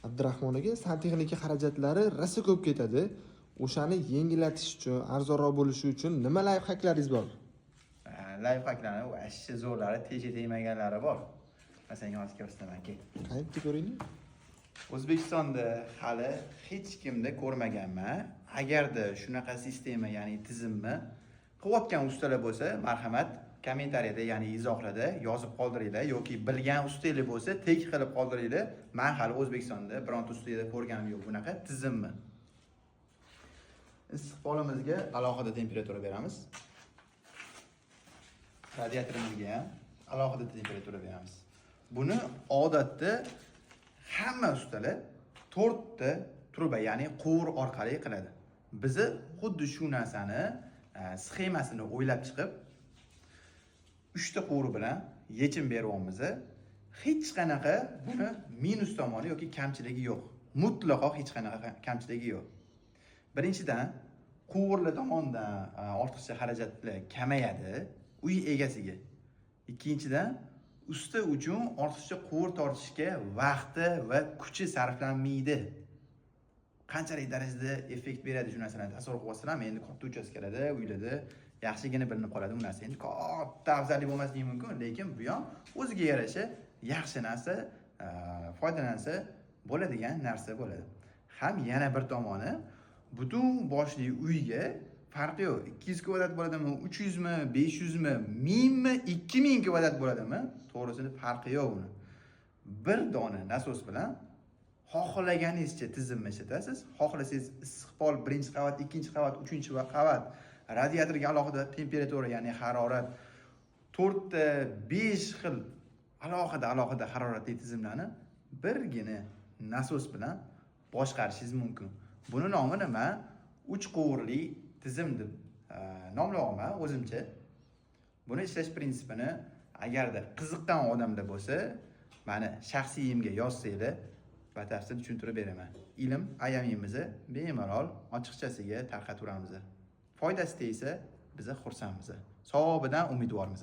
Abdurahmon aka, santexnika xarajatlari rosa ko'p ketadi. O'shani yengillatish uchun, arzonroq bo'lishi uchun nima layfhaklaringiz bor? Layfhaklarni ashshi zo'rlari, teshi tegmaganlari bor. Masalan, hozir ko'rsataman aka. Qayerda ko'ringlar? O'zbekistonda hali hech kimda ko'rmaganman. Agarda shunaqa sistema, ya'ni tizimni qilayotgan ustalar bo'lsa, marhamat, kommentariyada, ya'ni izohlarda yozib qoldiringlar yoki bilgan ustalar bo'lsa, tek qilib qoldiringlar. Men hali O'zbekistonda bironta ustada ko'rganim yo'q bunaqa tizimni. Issiqxonamizga alohida temperatura beramiz. Radiatorimizga ham alohida temperatura beramiz. Buni odatda hamma ustalar 4 ta truba, ya'ni quvur orqali qiladi. Bizi xuddi shu narsani sxemasini o'ylab chiqib 3 ta quvur bilan yechim beryapmiz. Hech qanaqa buni minus tomoni yoki kamchiligi yo'q. Mutlaqo hech qanaqa kamchiligi yo'q. Birinchidan, quvurlar tomonidan ortiqcha xarajatlar kamayadi uy egasiga. Ikkinchidan, usta uchun ortiqcha quvur tortishga vaqti va kuchi sarflanmaydi. Qanchalik darajada effekt beradi shu narsalarni tasavvur qilib olsam, endi katta uchastkalarda, uylarda yaxshigina bilinib qoladi bu narsa. Endi katta afzallik bo'lmasligi mumkin, lekin bu ham o'ziga yarasha yaxshi narsa, foydalansa bo'ladigan narsa bo'ladi. Ham yana bir tomoni, butun boshli uyga farqi yo'q. 200 kvadrat bo'ladimi, 300 mi, 500 mi, 1000 mi, 2000 kvadrat bo'ladimi? To'g'risini farqi yo'q uni. Bir dona nasos bilan xohlaganingizcha tizimni ishlatasiz. Xohlasangiz issiqpol 1-qavat, 2-qavat, 3-qavat, radiatorga alohida temperatura, ya'ni harorat, 4 ta 5 xil alohida haroratli tizimlarni birgina nasos bilan boshqarishingiz mumkin. Buni nomi nima? 3 quvurli tizim deb nomlayapman o'zimcha. Buni ishlash prinsipini agarda qiziqqan odamlar bo'lsa, meni shaxsiyimga yozsanglar, batafsil tushuntirib beraman. Ilm ayamimizni bemalol ochiqchasiga tarqatib turamiz. Foydasi tegsa, biz xursandmiz. Savobidan umidvormiz.